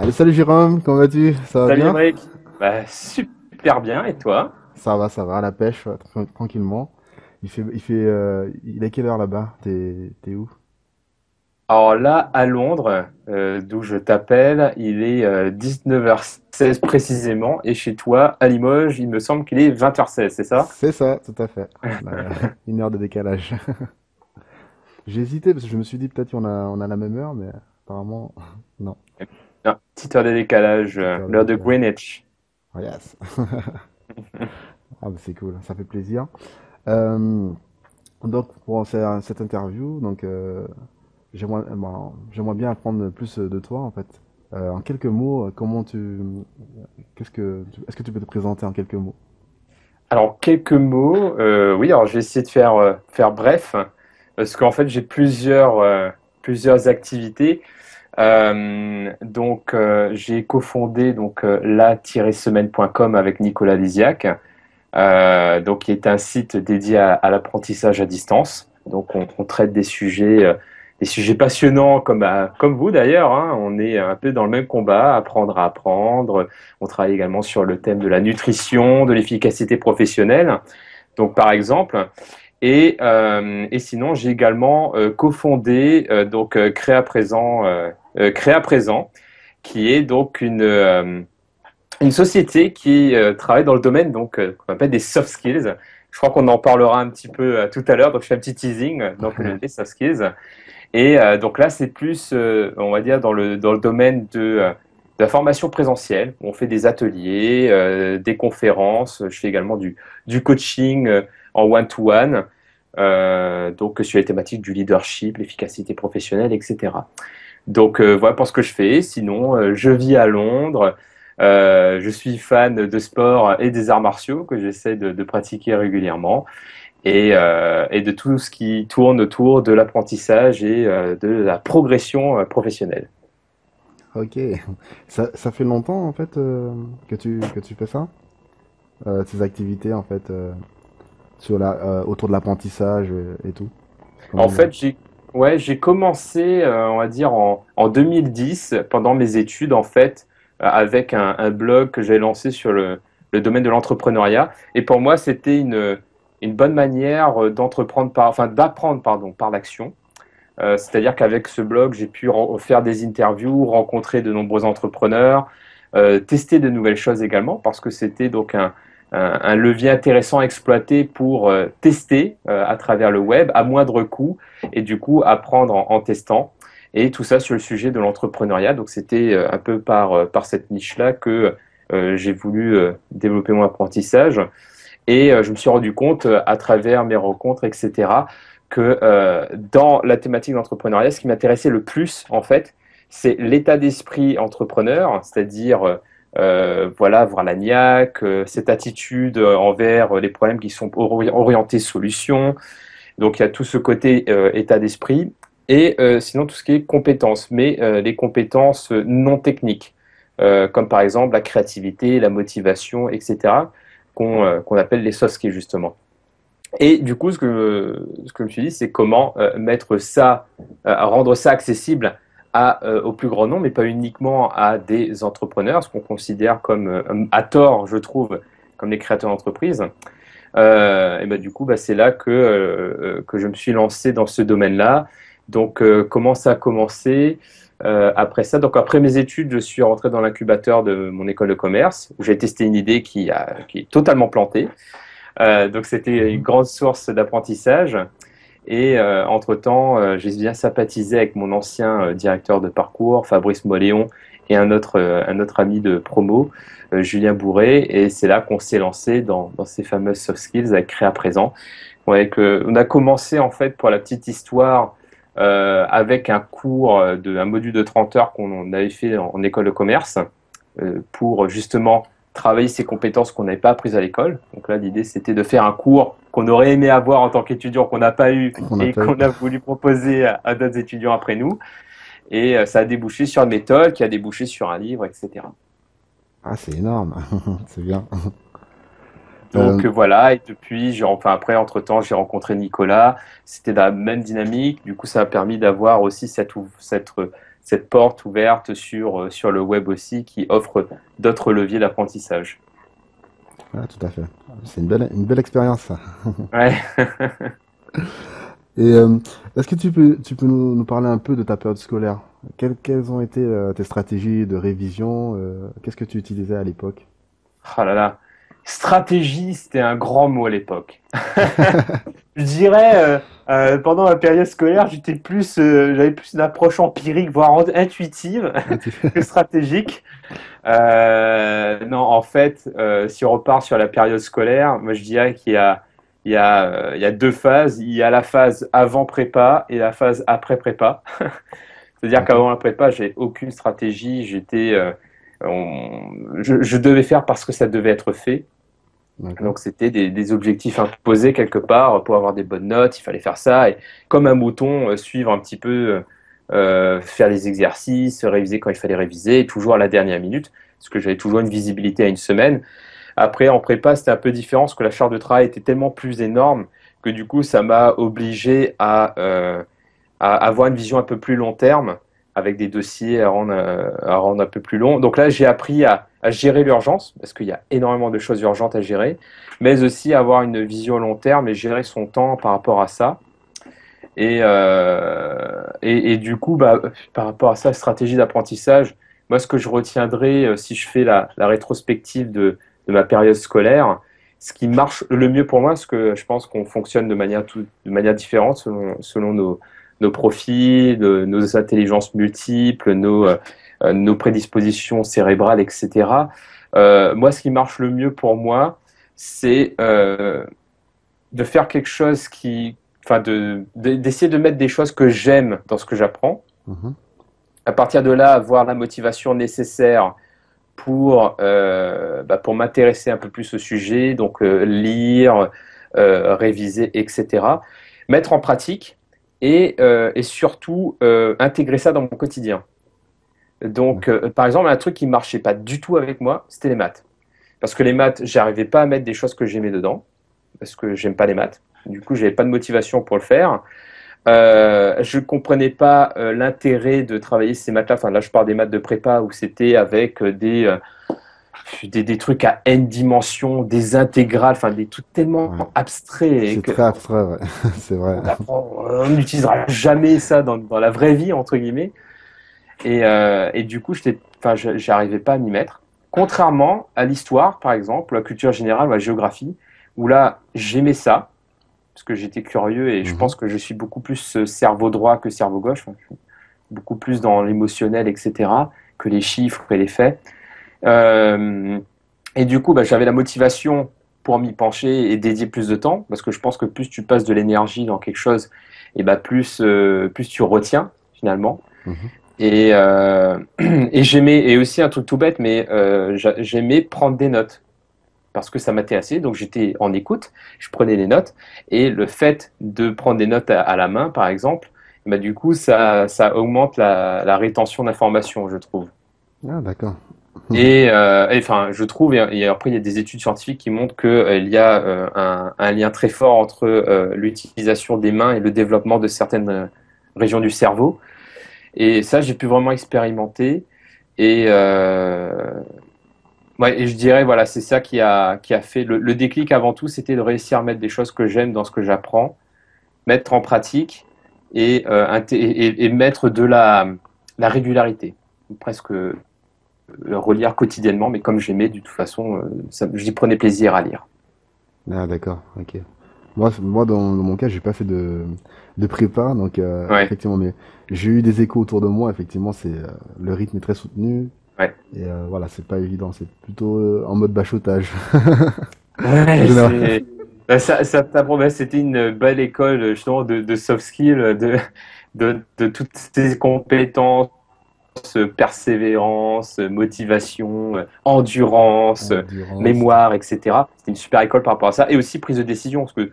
Allez, salut Jérôme, comment vas-tu? Ça va Salut bien? Emric. Bah, super bien, et toi? Ça va, à la pêche, tranquillement. Il est quelle heure là-bas? T'es où? Alors là, à Londres, d'où je t'appelle, il est 19h16 précisément, et chez toi, à Limoges, il me semble qu'il est 20h16, c'est ça? C'est ça, tout à fait. Une heure de décalage. J'ai hésité parce que je me suis dit peut-être on a la même heure, mais apparemment, non. Non, petite heure de décalage, Petite heure de l'heure de décalage. Greenwich. Oh, yes. Ah, bah, c'est cool, ça fait plaisir. Euh, donc, pour cette interview, j'aimerais bien apprendre plus de toi en fait. En quelques mots, est-ce que tu peux te présenter en quelques mots? Alors, quelques mots, oui, alors je vais essayer de faire bref, parce qu'en fait, j'ai plusieurs activités. J'ai cofondé la-semaine.com avec Nicolas Lisiac, qui est un site dédié à l'apprentissage à distance. Donc, on traite des sujets passionnants comme vous d'ailleurs, hein. On est un peu dans le même combat, apprendre à apprendre. On travaille également sur le thème de la nutrition, de l'efficacité professionnelle. Donc, par exemple. Et sinon, j'ai également cofondé Créa Présent, qui est donc une société qui travaille dans le domaine qu'on appelle des soft skills. Je crois qu'on en parlera un petit peu tout à l'heure, donc je fais un petit teasing, donc les soft skills. Et donc là, c'est plus, on va dire, dans le domaine de la formation présentielle. On fait des ateliers, des conférences. Je fais également du coaching en one-to-one, donc sur les thématiques du leadership, l'efficacité professionnelle, etc. Donc voilà pour ce que je fais. Sinon, je vis à Londres. Je suis fan de sport et des arts martiaux que j'essaie de pratiquer régulièrement et de tout ce qui tourne autour de l'apprentissage et de la progression professionnelle. Ok. Ça fait longtemps en fait que tu fais ça? Ces activités en fait autour de l'apprentissage et tout. En Combien de... fait, j'ai commencé, on va dire, en 2010, pendant mes études, en fait, avec un blog que j'ai lancé sur le domaine de l'entrepreneuriat. Et pour moi, c'était une bonne manière d'apprendre, pardon, par l'action. C'est-à-dire qu'avec ce blog, j'ai pu faire des interviews, rencontrer de nombreux entrepreneurs, tester de nouvelles choses également, parce que c'était donc un levier intéressant à exploiter pour tester à travers le web à moindre coût et du coup apprendre en testant. Et tout ça sur le sujet de l'entrepreneuriat. Donc c'était un peu par cette niche-là que j'ai voulu développer mon apprentissage. Et je me suis rendu compte à travers mes rencontres, etc., que dans la thématique d'entrepreneuriat, ce qui m'intéressait le plus, en fait, c'est l'état d'esprit entrepreneur, c'est-à-dire voilà, avoir la niaque, cette attitude envers les problèmes qui sont orientés solutions. Donc il y a tout ce côté état d'esprit et sinon tout ce qui est compétences, mais les compétences non techniques, comme par exemple la créativité, la motivation, etc., qu'on appelle les soft skills justement. Et du coup, ce que je me suis dit, c'est comment mettre ça, rendre ça accessible au plus grand nombre, mais pas uniquement à des entrepreneurs, ce qu'on considère comme, à tort, je trouve, comme les créateurs d'entreprises. Et ben, du coup, bah, c'est là que je me suis lancé dans ce domaine-là. Donc, comment ça a commencé après ça? Donc, après mes études, je suis rentré dans l'incubateur de mon école de commerce, où j'ai testé une idée qui est totalement plantée. Donc c'était une Mhm. grande source d'apprentissage. Et entre-temps, j'ai bien sympathisé avec mon ancien directeur de parcours, Fabrice Moléon, et un autre ami de promo, Julien Bourré. Et c'est là qu'on s'est lancé dans ces fameuses soft skills avec Créa Présent. Ouais, on a commencé en fait, pour la petite histoire, avec un module de 30 heures qu'on avait fait en école de commerce pour justement travailler ces compétences qu'on n'avait pas apprises à l'école. Donc là, l'idée, c'était de faire un cours qu'on aurait aimé avoir en tant qu'étudiant, qu'on n'a pas eu On a et pas eu. qu'on a voulu proposer à d'autres étudiants après nous. Et ça a débouché sur une méthode qui a débouché sur un livre, etc. Ah, c'est énorme. C'est bien. Euh, Donc voilà, et depuis, enfin après, entre-temps, j'ai rencontré Nicolas. C'était la même dynamique. Du coup, ça a permis d'avoir aussi cette porte ouverte sur le web aussi qui offre d'autres leviers d'apprentissage. Ah, tout à fait. C'est une belle expérience, ça. Ouais. Et est-ce que tu peux nous parler un peu de ta période scolaire? Quelles ont été tes stratégies de révision? Qu'est-ce que tu utilisais à l'époque? Oh là là. Stratégie, c'était un grand mot à l'époque. Je dirais, pendant ma période scolaire, j'avais plus une approche empirique, voire intuitive Ah, tu- que stratégique. Non, en fait, si on repart sur la période scolaire, moi je dirais qu'il y a deux phases. Il y a la phase avant prépa et la phase après prépa. C'est-à-dire D'accord, qu'avant la prépa, j'ai aucune stratégie. Je devais faire parce que ça devait être fait. d'accord. Donc c'était des objectifs imposés quelque part pour avoir des bonnes notes, il fallait faire ça et comme un mouton suivre un petit peu, faire les exercices, réviser quand il fallait réviser, et toujours à la dernière minute, parce que j'avais toujours une visibilité à une semaine. Après en prépa c'était un peu différent parce que la charge de travail était tellement plus énorme que du coup ça m'a obligé à avoir une vision un peu plus long terme, avec des dossiers à rendre un peu plus longs. Donc là, j'ai appris à gérer l'urgence, parce qu'il y a énormément de choses urgentes à gérer, mais aussi avoir une vision long terme et gérer son temps par rapport à ça. Et du coup, bah, par rapport à ça, stratégie d'apprentissage, moi, ce que je retiendrai, si je fais la rétrospective de ma période scolaire, ce qui marche le mieux pour moi, parce que je pense qu'on fonctionne de manière différente selon nos profils, nos intelligences multiples, nos prédispositions cérébrales, etc. Moi, ce qui marche le mieux pour moi, c'est de faire quelque chose enfin, d'essayer de mettre des choses que j'aime dans ce que j'apprends. Mhm. À partir de là, avoir la motivation nécessaire pour m'intéresser un peu plus au sujet, donc lire, réviser, etc. Mettre en pratique et surtout intégrer ça dans mon quotidien. Donc, par exemple, un truc qui marchait pas du tout avec moi, c'était les maths. Parce que les maths, j'arrivais pas à mettre des choses que j'aimais dedans, parce que j'aime pas les maths. Du coup, j'avais pas de motivation pour le faire. Je comprenais pas l'intérêt de travailler ces maths-là. Enfin, là, je parle des maths de prépa où c'était avec des trucs à n dimensions, des intégrales, enfin des trucs tellement Ouais. abstraits et C'est que très abstrait, ouais. C'est vrai. on n'utilisera jamais ça dans la vraie vie, entre guillemets. Et du coup, enfin, j'arrivais pas à m'y mettre. Contrairement à l'histoire, par exemple, la culture générale, la géographie, où là, j'aimais ça, parce que j'étais curieux et je Mhm. pense que je suis beaucoup plus cerveau droit que cerveau gauche, enfin, je suis beaucoup plus dans l'émotionnel, etc., que les chiffres et les faits. Euh, et du coup, bah, j'avais la motivation pour m'y pencher et dédier plus de temps, parce que je pense que plus tu passes de l'énergie dans quelque chose, et bah plus tu retiens finalement. Mhm. Et j'aimais, et aussi un truc tout bête, mais j'aimais prendre des notes parce que ça m'intéressait. Donc j'étais en écoute, je prenais des notes, et le fait de prendre des notes à la main, par exemple, bah, du coup, ça augmente la rétention d'informations, je trouve. Ah, d'accord. Enfin, je trouve, et après, il y a des études scientifiques qui montrent qu'il y a un lien très fort entre l'utilisation des mains et le développement de certaines régions du cerveau. Et ça, j'ai pu vraiment expérimenter. Et, ouais, et je dirais, voilà, c'est ça qui a fait le déclic avant tout, c'était de réussir à mettre des choses que j'aime dans ce que j'apprends, mettre en pratique et mettre de la régularité, presque relire quotidiennement, mais comme j'aimais, de toute façon, j'y prenais plaisir à lire. Ah, d'accord. Ok. Moi dans mon cas, j'ai pas fait de prépa, donc Ouais, effectivement, mais j'ai eu des échos autour de moi. Effectivement, le rythme est très soutenu ouais. et voilà, c'est pas évident. C'est plutôt en mode bachotage en Ouais, général. ça t'apprend, c'était une belle école justement de soft skills, de toutes ces compétences, persévérance, motivation, endurance, Endurance. mémoire, etc. C'était une super école par rapport à ça. Et aussi prise de décision, parce que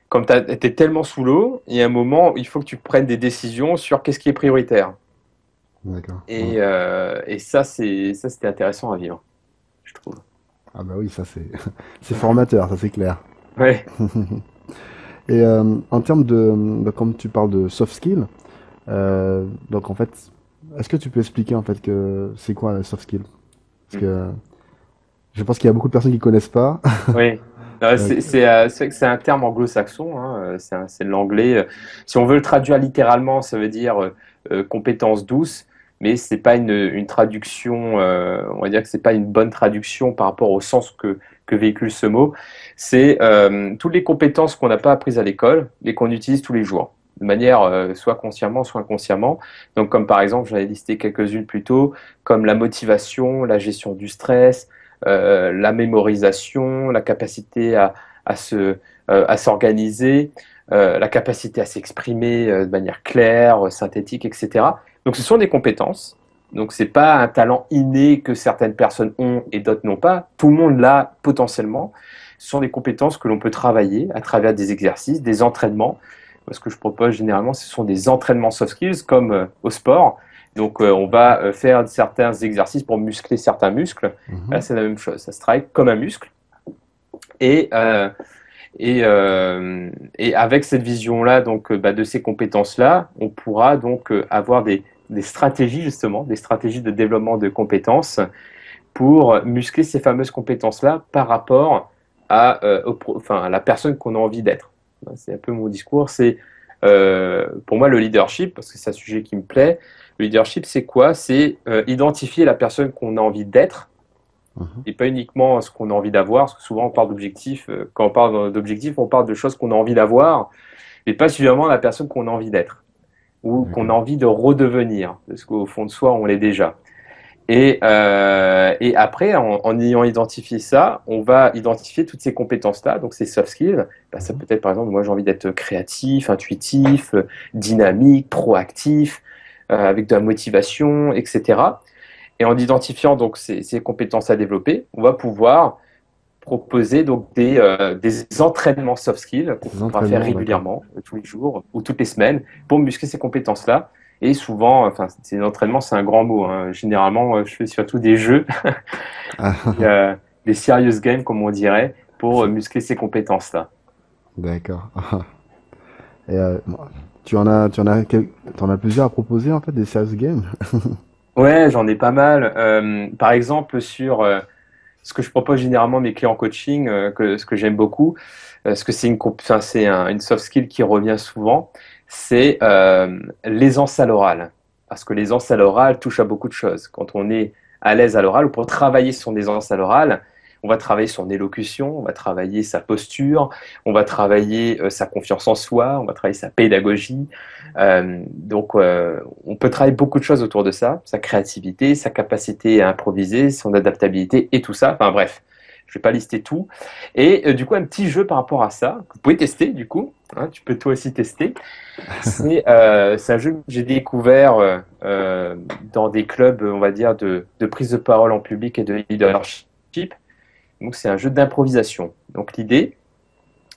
comme tu été tellement sous l'eau, il y a un moment où il faut que tu prennes des décisions sur qu'est-ce qui est prioritaire. D'accord. Ouais. Et ça, c'était intéressant à vivre, je trouve. Ah bah oui, ça c'est c'est formateur, ça c'est clair. Ouais. Et en termes comme tu parles de soft skills, donc en fait, est-ce que tu peux expliquer en fait que c'est quoi la soft skill? Parce que je pense qu'il y a beaucoup de personnes qui connaissent pas. Oui. Euh, C'est vrai que c'est un terme anglo-saxon, hein, c'est de l'anglais. Si on veut le traduire littéralement, ça veut dire compétence douce, mais c'est pas une traduction, on va dire que c'est pas une bonne traduction par rapport au sens que véhicule ce mot. C'est toutes les compétences qu'on n'a pas apprises à l'école, mais qu'on utilise tous les jours, de manière soit consciemment, soit inconsciemment. Donc comme par exemple, j'en ai listé quelques-unes plus tôt, comme la motivation, la gestion du stress, la mémorisation, la capacité à s'organiser, la capacité à s'exprimer de manière claire, synthétique, etc. Donc ce sont des compétences. Donc c'est pas un talent inné que certaines personnes ont et d'autres n'ont pas. Tout le monde l'a potentiellement. Ce sont des compétences que l'on peut travailler à travers des exercices, des entraînements. Ce que je propose généralement, ce sont des entraînements soft skills comme au sport. Donc, on va faire certains exercices pour muscler certains muscles. Là, mhm. c'est la même chose. Ça se travaille comme un muscle. Et, euh, et, euh, et avec cette vision-là, donc, bah, de ces compétences-là, on pourra donc avoir des stratégies, justement, des stratégies de développement de compétences pour muscler ces fameuses compétences-là par rapport enfin, à la personne qu'on a envie d'être. C'est un peu mon discours. C'est pour moi le leadership, parce que c'est un sujet qui me plaît. Le leadership, c'est quoi? C'est identifier la personne qu'on a envie d'être Mhm. et pas uniquement ce qu'on a envie d'avoir, parce que souvent on parle d'objectifs. Quand on parle d'objectifs, on parle de choses qu'on a envie d'avoir, mais pas suffisamment la personne qu'on a envie d'être ou qu'on a D'accord. envie de redevenir, parce qu'au fond de soi, on l'est déjà. Et après, en ayant identifié ça, on va identifier toutes ces compétences-là, donc ces soft skills. Bah, ça Mhm. peut être, par exemple, moi j'ai envie d'être créatif, intuitif, dynamique, proactif, avec de la motivation, etc. Et en identifiant donc ces compétences à développer, on va pouvoir proposer donc des entraînements soft skills qu'on Des pourra faire entraînements, d'accord. régulièrement, tous les jours ou toutes les semaines, pour muscler ces compétences-là. Et souvent, enfin, c'est l'entraînement, c'est un grand mot, hein. Généralement, je fais surtout des jeux, des, Ah, euh, des serious games, comme on dirait, pour c'est- muscler ces compétences-là. d'accord. Et t'en as plusieurs à proposer en fait des sales games. Ouais, j'en ai pas mal. Par exemple, sur ce que je propose généralement à mes clients en coaching, ce que j'aime beaucoup, ce que enfin, une soft skill qui revient souvent, c'est l'aisance à l'oral. Parce que l'aisance à l'oral touche à beaucoup de choses. Quand on est à l'aise à l'oral, ou pour travailler son aisance à l'oral, on va travailler son élocution, on va travailler sa posture, on va travailler sa confiance en soi, on va travailler sa pédagogie. On peut travailler beaucoup de choses autour de ça, sa créativité, sa capacité à improviser, son adaptabilité et tout ça. Enfin bref, je vais pas lister tout. Et du coup, un petit jeu par rapport à ça, que vous pouvez tester du coup, hein, tu peux toi aussi tester. C'est un jeu que j'ai découvert dans des clubs, on va dire, de prise de parole en public et de leadership. Donc c'est un jeu d'improvisation. Donc l'idée,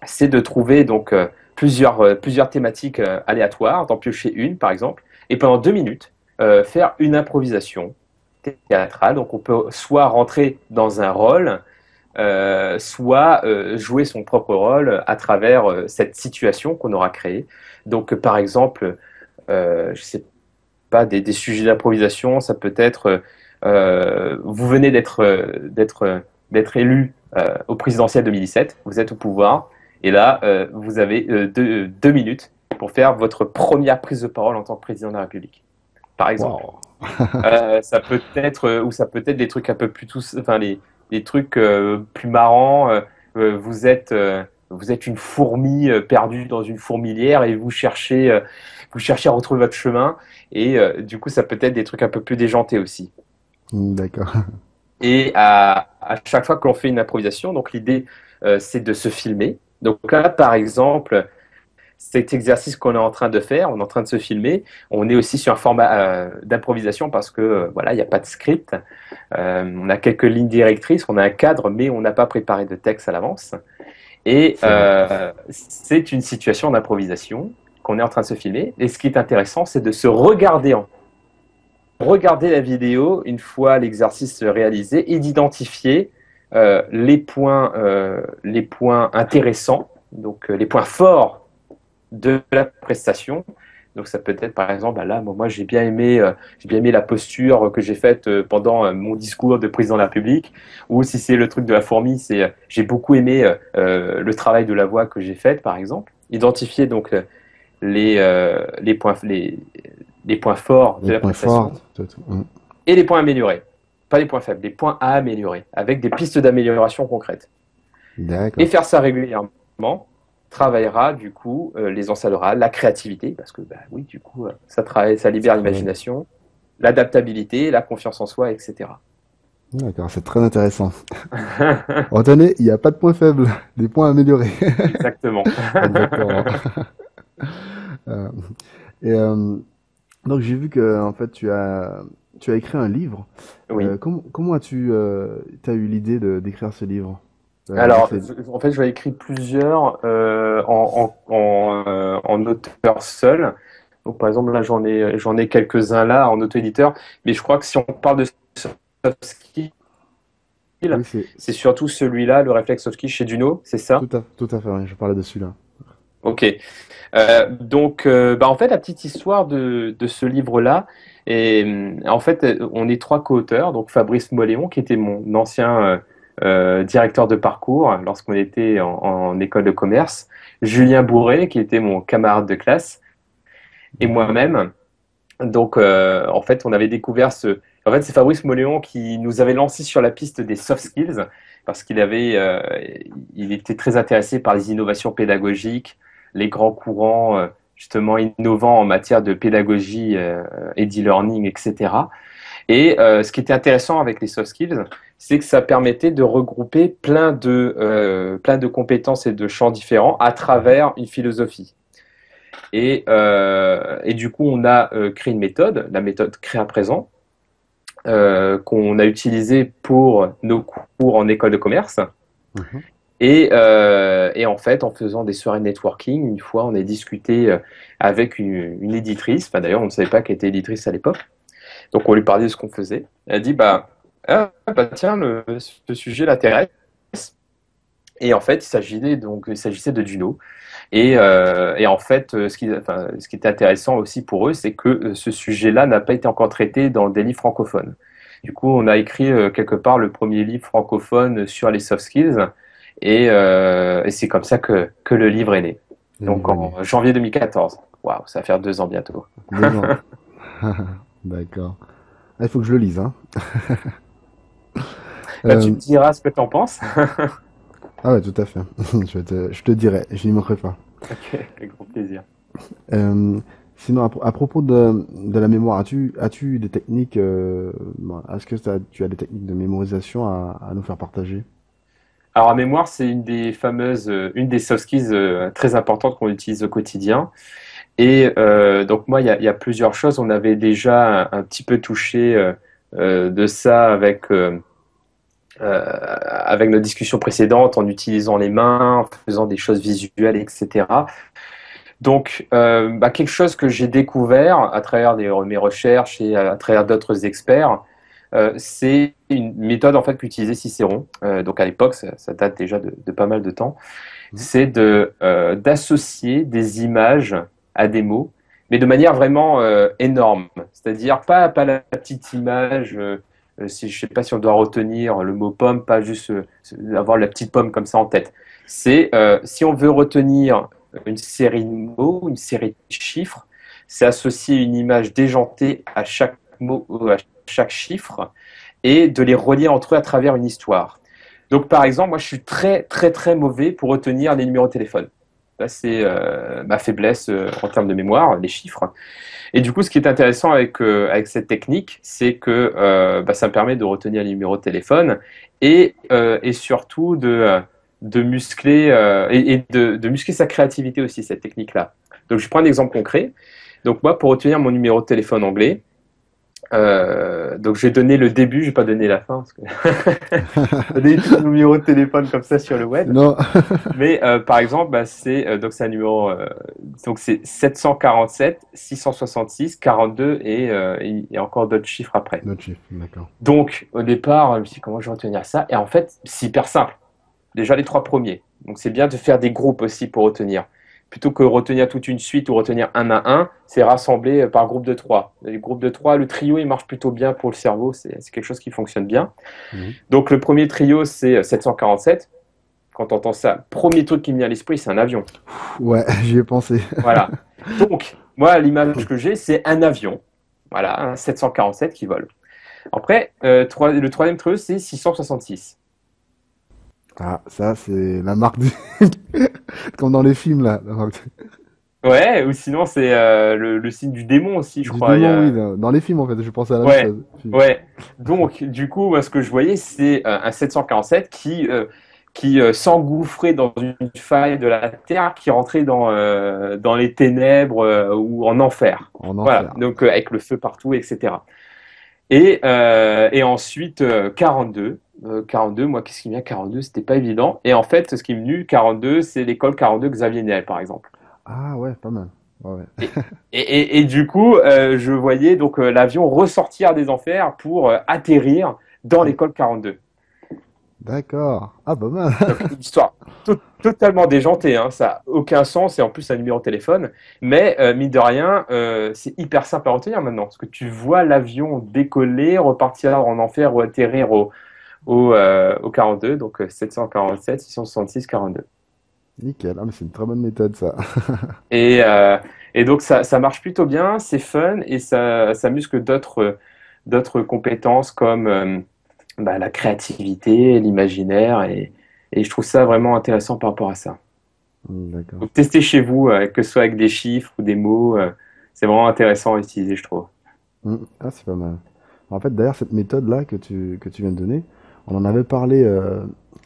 c'est de trouver donc plusieurs thématiques aléatoires, d'en piocher une par exemple, et pendant 2 minutes, faire une improvisation théâtrale. Donc on peut soit rentrer dans un rôle, soit jouer son propre rôle à travers cette situation qu'on aura créée. Donc par exemple, je sais pas, des sujets d'improvisation, ça peut être, vous venez d'être élu au présidentiel 2017, vous êtes au pouvoir, et là, vous avez 2 minutes pour faire votre première prise de parole en tant que président de la République, par exemple. Waouh. Ça peut être, ou ça peut être des trucs un peu plus tous, enfin les trucs plus marrants. Vous êtes une fourmi perdue dans une fourmilière et vous cherchez à retrouver votre chemin. Et du coup, ça peut être des trucs un peu plus déjantés aussi. D'accord. Et à chaque fois que l'on fait une improvisation, donc l'idée, c'est de se filmer. Donc là, par exemple, cet exercice qu'on est en train de faire, on est en train de se filmer, on est aussi sur un format d'improvisation parce que voilà, il n'y a pas de script, on a quelques lignes directrices, on a un cadre, mais on n'a pas préparé de texte à l'avance. Et C'est vrai. c'est une situation d'improvisation qu'on est en train de se filmer. Et ce qui est intéressant, c'est de se regarder la vidéo une fois l'exercice réalisé et d'identifier les points intéressants, donc les points forts de la prestation, Donc ça peut être par exemple, bah là, moi j'ai bien aimé la posture que j'ai faite pendant mon discours de président de la République. Ou si c'est le truc de la fourmi, c'est j'ai beaucoup aimé le travail de la voix que j'ai faite, par exemple. Identifier donc les les points forts Les de la points forts, prestation tout, tout. Mm. et les points améliorés. Pas les points faibles, les points à améliorer, avec des pistes d'amélioration concrètes. Et D'accord. faire ça régulièrement travaillera du coup les enseignera la créativité, parce que bah, oui, du coup, ça travaille, ça Ça libère travaille. l'imagination, l'adaptabilité, la confiance en soi, etc. D'accord, c'est très intéressant. Retenez, il n'y a pas de points faibles, des points améliorés. Exactement. Exactement. Euh, et donc j'ai vu que en fait tu as écrit un livre. Oui. Comment t'as eu l'idée d'écrire ce livre? Donc Alors, en fait, j'en ai écrit plusieurs en auteur seul. Donc, par exemple, là, j'en ai quelques-uns là en auto-éditeur. Mais je crois que si on parle de soft skills, oui, c'est surtout celui-là, le réflexe soft skills chez Duno, c'est ça? tout à fait, oui, je parlais dessus là. Ok. Bah, en fait, la petite histoire de ce livre-là, et en fait, on est trois co-auteurs. Donc, Fabrice Moléon, qui était mon ancien directeur de parcours lorsqu'on était en école de commerce, Julien Bourré, qui était mon camarade de classe, et D'accord. moi-même. Donc, en fait, on avait découvert ce. En fait, c'est Fabrice Moléon qui nous avait lancé sur la piste des soft skills parce il était très intéressé par les innovations pédagogiques, les grands courants justement innovants en matière de pédagogie et d'e-learning, etc. Et ce qui était intéressant avec les soft skills, c'est que ça permettait de regrouper plein de compétences et de champs différents à travers une philosophie. Et du coup, on a créé une méthode, la méthode Créa Présent, qu'on a utilisée pour nos cours en école de commerce. Mhm. Et en fait, en faisant des soirées networking, une fois, on a discuté avec une éditrice. Enfin, d'ailleurs, on ne savait pas qu'elle était éditrice à l'époque. Donc, on lui parlait de ce qu'on faisait. Elle a dit, bah tiens, ce sujet l'intéresse. Et en fait, il s'agissait de Juno. Et en fait, ce qui était intéressant aussi pour eux, c'est que ce sujet-là n'a pas été encore traité dans des livres francophones. Du coup, on a écrit quelque part le premier livre francophone sur les soft skills, et c'est comme ça que le livre est né. Le Donc livre est né. en janvier 2014. Waouh, ça va faire 2 ans bientôt. 2 ans. D'accord. Ah, il faut que je le lise, hein. Bah, tu me Euh, diras ce que tu en penses. ah ouais, tout à fait. Je te dirai, je n'y manquerai pas. Ok, avec grand plaisir. Euh, Sinon, à propos de la mémoire, as-tu des techniques, bon, est-ce que tu as des techniques de mémorisation à nous faire partager? Alors, en mémoire, c'est une des soft skills très importantes qu'on utilise au quotidien. Et donc moi, il y a plusieurs choses. On avait déjà un petit peu touché de ça avec nos discussions précédentes, en utilisant les mains, en faisant des choses visuelles, etc. Donc, quelque chose que j'ai découvert à travers mes recherches et à travers d'autres experts, c'est une méthode en fait qu'utilisait Cicéron. Donc à l'époque, ça date déjà de pas mal de temps. Mhm. C'est d'associer des images à des mots, mais de manière vraiment énorme. C'est-à-dire pas la petite image, si, je ne sais pas si on doit retenir le mot pomme, pas juste avoir la petite pomme comme ça en tête. C'est si on veut retenir une série de mots, une série de chiffres, c'est associer une image déjantée à chaque mot ou à chaque chiffre et de les relier entre eux à travers une histoire. Donc, par exemple, moi, je suis très, très, très mauvais pour retenir les numéros de téléphone. Ça, c'est ma faiblesse en termes de mémoire, les chiffres. Et du coup, ce qui est intéressant avec cette technique, c'est que ça me permet de retenir les numéros de téléphone et surtout de muscler, de muscler sa créativité aussi, cette technique-là. Donc, je prends un exemple concret. Donc, moi, pour retenir mon numéro de téléphone anglais, donc j'ai donné le début, je vais pas donner la fin parce que donner tout le numéro de téléphone comme ça sur le web. Non. Mais par exemple, donc c'est un numéro donc c'est 747 666 42 et il y a encore d'autres chiffres après. Notre chiffre, d'accord. Donc au départ, je me suis dit comment je vais retenir ça et en fait, c'est hyper simple. Déjà les trois premiers. Donc c'est bien de faire des groupes aussi pour retenir. plutôt que retenir toute une suite ou retenir un à un, c'est rassembler par groupe de trois. Les groupes de trois, le trio, il marche plutôt bien pour le cerveau, c'est quelque chose qui fonctionne bien. Mhm. Donc le premier trio, c'est 747. Quand tu entends ça, premier truc qui me vient à l'esprit, c'est un avion. Ouais, j'y ai pensé. Voilà. Donc, moi, l'image que j'ai, c'est un avion. Voilà, un 747 qui vole. Après, le troisième trio, c'est 666. Ah, ça, c'est la marque du... Comme dans les films, là. La marque Ouais, ou sinon, c'est le signe du démon aussi, je du crois. démon, oui. Dans les films, en fait, je pensais à la même Ouais, chose. ouais. Donc, du coup, moi, ce que je voyais, c'est un 747 qui s'engouffrait dans une faille de la Terre, qui rentrait dans les ténèbres ou en enfer. En Voilà, enfer. donc avec le feu partout, etc. Et ensuite, 42. 42, moi, qu'est-ce qui me vient 42? C'était pas évident. Et en fait, ce qui me venu 42, c'est l'école 42 Xavier Niel, par exemple. Ah ouais, pas mal. Ouais, ouais. Et du coup, je voyais donc l'avion ressortir des enfers pour atterrir dans l'école 42. D'accord. Ah, pas mal. Donc, une histoire totalement déjantée, hein, ça n'a aucun sens, et en plus, un numéro de téléphone. Mais, mine de rien, c'est hyper simple à retenir maintenant, parce que tu vois l'avion décoller, repartir en enfer ou atterrir au 42, donc 747, 666, 42. Nickel. Ah, mais c'est une très bonne méthode, ça. Et, euh, et donc ça marche plutôt bien, c'est fun et ça muscle d'autres compétences comme la créativité, l'imaginaire et je trouve ça vraiment intéressant par rapport à ça. D'accord. Donc testez chez vous, que ce soit avec des chiffres ou des mots, c'est vraiment intéressant à utiliser, je trouve. Ah, c'est pas mal. En fait, d'ailleurs, cette méthode-là que tu viens de donner, on en avait parlé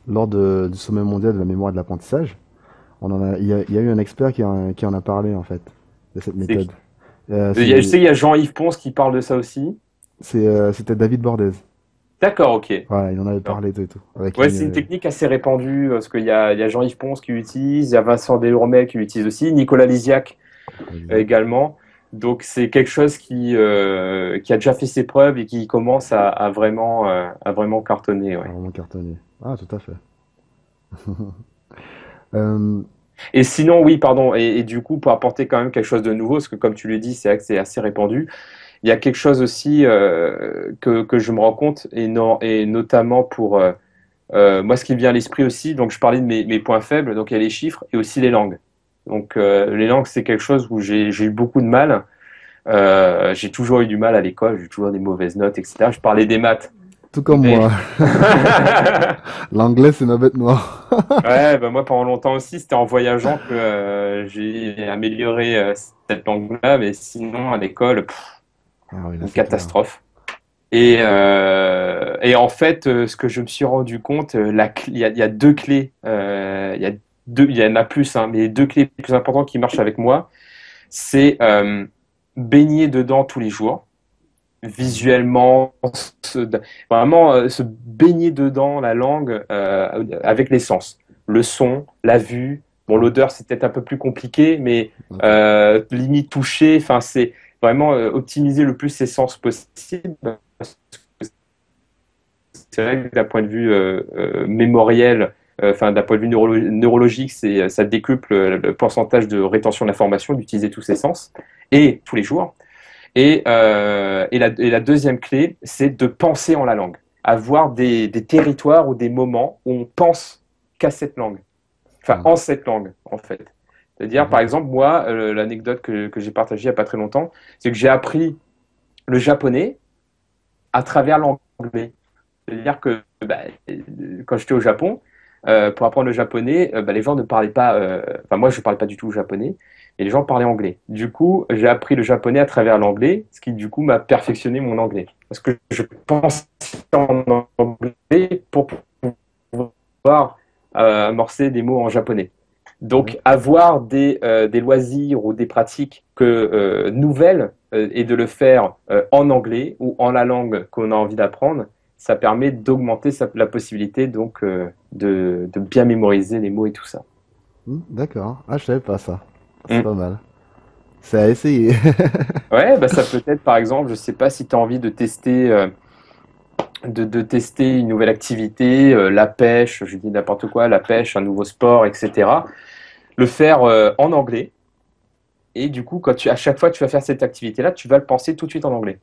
lors du sommet mondial de la mémoire et de l'apprentissage. Il y a eu un expert qui en a parlé, en fait, de cette C'est- méthode. Je sais, il y a Jean-Yves Pons qui parle de ça aussi. C'était David Bordez. D'accord, ok. Voilà, il en avait parlé tout et tout. Avec Ouais, c'est une technique assez répandue, parce qu'il y a Jean-Yves Pons qui l'utilise, il y a Vincent Delourmel qui l'utilise aussi, Nicolas Lisiac exact. également. Donc c'est quelque chose qui a déjà fait ses preuves et qui commence à vraiment cartonner. Ah, Ouais. vraiment cartonné. Ah, tout à fait. Euh, Et sinon, oui, pardon, et du coup, pour apporter quand même quelque chose de nouveau, parce que comme tu le dis, c'est vrai que c'est assez répandu, il y a quelque chose aussi que je me rends compte, et notamment pour moi, ce qui me vient à l'esprit aussi, donc je parlais de mes points faibles, donc il y a les chiffres et aussi les langues. Donc les langues, c'est quelque chose où j'ai eu beaucoup de mal. J'ai toujours eu du mal à l'école, j'ai toujours des mauvaises notes, etc. Je parlais des maths, Tout comme mais moi. L'anglais, c'est ma bête noire. ouais, bah moi pendant longtemps aussi, c'était en voyageant que j'ai amélioré cette langue-là, mais sinon à l'école, Ah oui, là, une c'est clair. catastrophe. Et en fait, ce que je me suis rendu compte, il y a deux clés, il y en a plus, hein, mais les deux clés les plus importantes qui marchent avec moi, c'est baigner dedans tous les jours, Mhm. visuellement, vraiment se baigner dedans la langue avec les sens, le son, la vue. Bon, Mhm. l'odeur, c'est peut-être un peu plus compliqué, mais Ok. limite toucher, enfin, c'est vraiment optimiser le plus ses sens possible. C'est vrai que d'un point de vue mémoriel, enfin d'un point de vue neurologique, ça décuple le pourcentage de rétention de l'information, d'utiliser tous ses sens, et tous les jours. Et la deuxième clé, c'est de penser en la langue. Avoir des territoires ou des moments où on pense qu'à cette langue, enfin Mhm. en cette langue, en fait. C'est-à-dire, par D'accord. exemple, moi, l'anecdote que j'ai partagée il n'y a pas très longtemps, c'est que j'ai appris le japonais à travers l'anglais. C'est-à-dire que quand j'étais au Japon, pour apprendre le japonais, les gens ne parlaient pas. Enfin, moi, je ne parlais pas du tout japonais, et les gens parlaient anglais. Du coup, j'ai appris le japonais à travers l'anglais, ce qui, du coup, m'a perfectionné mon anglais. Parce que je pense en anglais pour pouvoir amorcer des mots en japonais. Donc, D'accord. avoir des loisirs ou des pratiques nouvelles et de le faire en anglais ou en la langue qu'on a envie d'apprendre, ça permet d'augmenter la possibilité donc de bien mémoriser les mots et tout ça. D'accord. Ah, je savais pas ça. C'est Mm. pas mal. C'est à essayer. Ouais, bah ça peut être par exemple, je sais pas si tu as envie de tester, de tester une nouvelle activité, la pêche, je dis n'importe quoi, la pêche, un nouveau sport, etc. le faire en anglais. Et du coup, à chaque fois que tu vas faire cette activité-là, tu vas le penser tout de suite en anglais.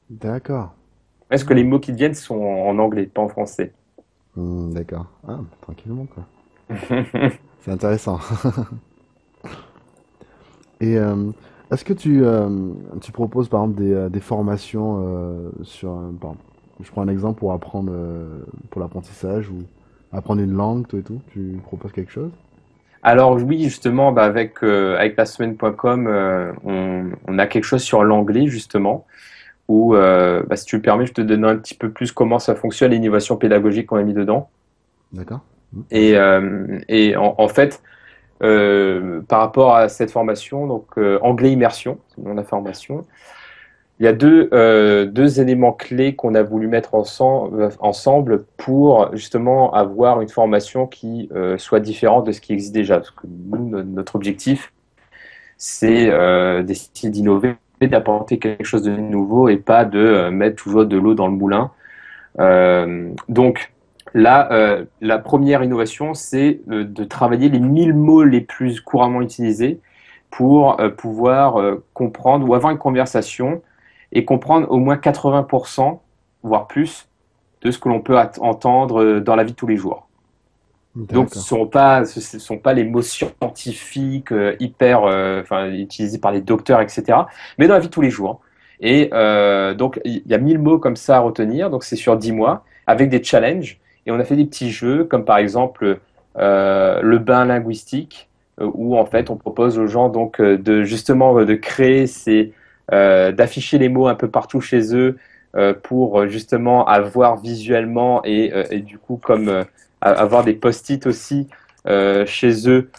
D'accord. Est-ce que les Hmm. mots qui te viennent sont en anglais, pas en français? D'accord. Ah, tranquillement, quoi. C'est intéressant. Et est-ce que tu proposes par exemple des formations sur, par exemple, je prends un exemple pour apprendre pour l'apprentissage ou apprendre une langue, tout et tout. Tu proposes quelque chose? Alors oui, justement, bah, avec la semaine.com, on a quelque chose sur l'anglais, justement, où, bah, si tu me permets, je te donne un petit peu plus comment ça fonctionne, l'innovation pédagogique qu'on a mis dedans. D'accord. Et, Vas-y. et en fait, par rapport à cette formation, donc anglais immersion, c'est le nom de la formation, il y a deux éléments clés qu'on a voulu mettre ensemble pour justement avoir une formation qui soit différente de ce qui existe déjà. Parce que nous, notre objectif, c'est d'essayer d'innover, d'apporter quelque chose de nouveau et pas de mettre toujours de l'eau dans le moulin. Donc là, la première innovation, c'est de travailler les 1000 mots les plus couramment utilisés pour pouvoir comprendre ou avoir une conversation et comprendre au moins 80%, voire plus, de ce que l'on peut entendre dans la vie de tous les jours. Donc, D'accord. ce sont pas les mots scientifiques hyper, enfin, utilisés par les docteurs, etc. Mais dans la vie de tous les jours. Et donc, il y a 1000 mots comme ça à retenir. Donc, c'est sur 10 mois avec des challenges. Et on a fait des petits jeux, comme par exemple le bain linguistique, où en fait, on propose aux gens donc de justement de créer d'afficher les mots un peu partout chez eux pour justement avoir visuellement et du coup comme avoir des post-it aussi chez eux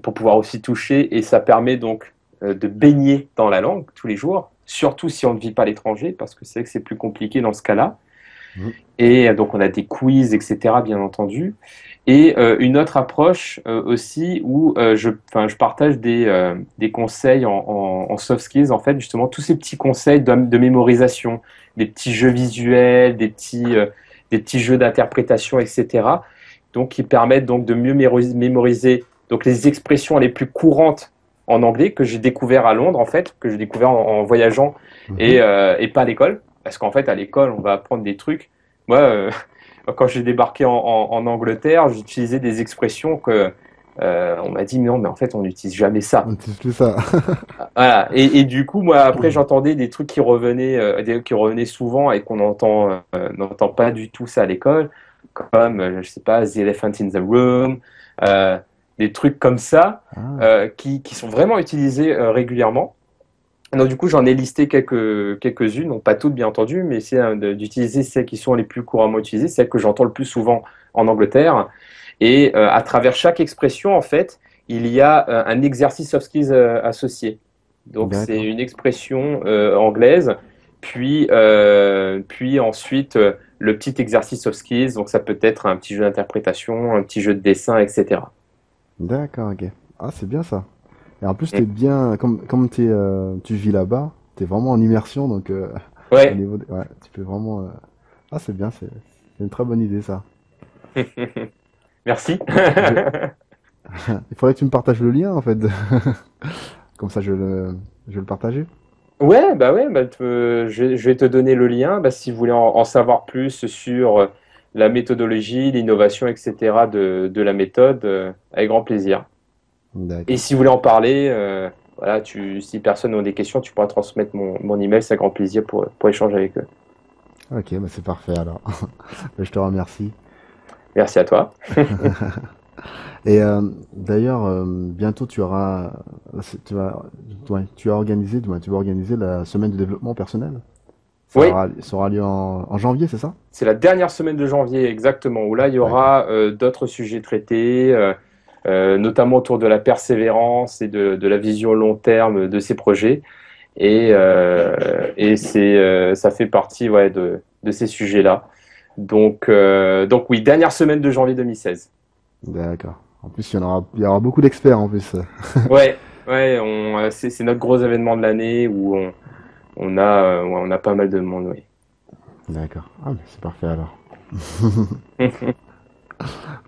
pour pouvoir aussi toucher. Et ça permet donc de baigner dans la langue tous les jours, surtout si on ne vit pas à l'étranger, parce que c'est vrai que c'est plus compliqué dans ce cas-là. Mhm. Et donc on a des quiz, etc., bien entendu. Et une autre approche aussi où je partage des conseils en soft skills, en fait, justement, tous ces petits conseils de mémorisation, des petits jeux visuels, des petits jeux d'interprétation, etc. Donc qui permettent donc de mieux mémoriser donc, les expressions les plus courantes en anglais que j'ai découvert à Londres, en fait, que j'ai découvert en voyageant Mhm. et pas à l'école. Parce qu'en fait, à l'école, on va apprendre des trucs. Moi, quand j'ai débarqué en Angleterre, j'utilisais des expressions que on m'a dit, mais non, mais en fait, on n'utilise jamais ça. On utilise plus ça. Voilà. Et du coup, moi, après, j'entendais des trucs qui revenaient souvent et qu'on n'entend pas du tout ça à l'école, comme, je sais pas, The Elephant in the Room, euh, des trucs comme ça, Ah, qui sont vraiment utilisés régulièrement. Donc du coup, j'en ai listé quelques-unes, non pas toutes bien entendu, mais c'est d'utiliser celles qui sont les plus couramment utilisées, celles que j'entends le plus souvent en Angleterre. Et à travers chaque expression, en fait, il y a un exercice soft skills associé. Donc c'est d'accord. une expression anglaise, puis ensuite le petit exercice soft skills. Donc ça peut être un petit jeu d'interprétation, un petit jeu de dessin, etc. D'accord, ok. Ah, c'est bien ça. Et en plus, t'es bien, comme tu vis là-bas, t'es vraiment en immersion, donc au Ouais. niveau ouais, tu peux vraiment. Ah, c'est bien, c'est une très bonne idée ça. Merci. Je- Il faudrait que tu me partages le lien en fait, comme ça je vais le partager. Ouais, bah, je vais te donner le lien bah, si vous voulez en savoir plus sur la méthodologie, l'innovation, etc. de la méthode, avec grand plaisir. Et D'accord. si vous voulez en parler, voilà, si personne n'a des questions, tu pourras transmettre mon email, c'est un grand plaisir pour échanger avec eux. Ok, bah c'est parfait alors. Je te remercie. Merci à toi. Et d'ailleurs, bientôt tu auras, tu vas, ouais, tu as organisé, tu vas organiser la semaine de développement personnel. Oui, Ça aura lieu en janvier, c'est ça? c'est la dernière semaine de janvier exactement, où là, il y D'accord. aura d'autres sujets traités, notamment autour de la persévérance et de la vision long terme de ces projets. Ça fait partie ouais, de ces sujets-là. Donc oui, dernière semaine de janvier 2016. D'accord. En plus, il y aura beaucoup d'experts en plus. Ouais, c'est notre gros événement de l'année où ouais, on a pas mal de monde. Oui. D'accord. Ah, mais c'est parfait alors.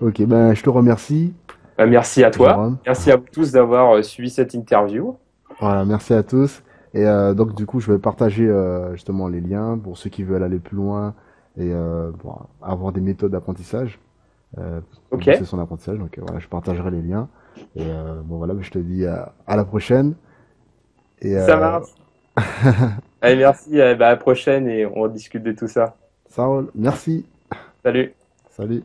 Ok, ben je te remercie. Merci à toi. Jérôme. Merci à vous tous d'avoir suivi cette interview. Voilà, merci à tous. Et donc du coup, je vais partager justement les liens pour ceux qui veulent aller plus loin et pour avoir des méthodes d'apprentissage, pour Ok, booster son apprentissage. Donc voilà, je partagerai les liens. Et bon voilà, je te dis à la prochaine. Et ça marche. Allez, merci. À la prochaine et on discute de tout ça. ça roule. Merci. Salut. Salut.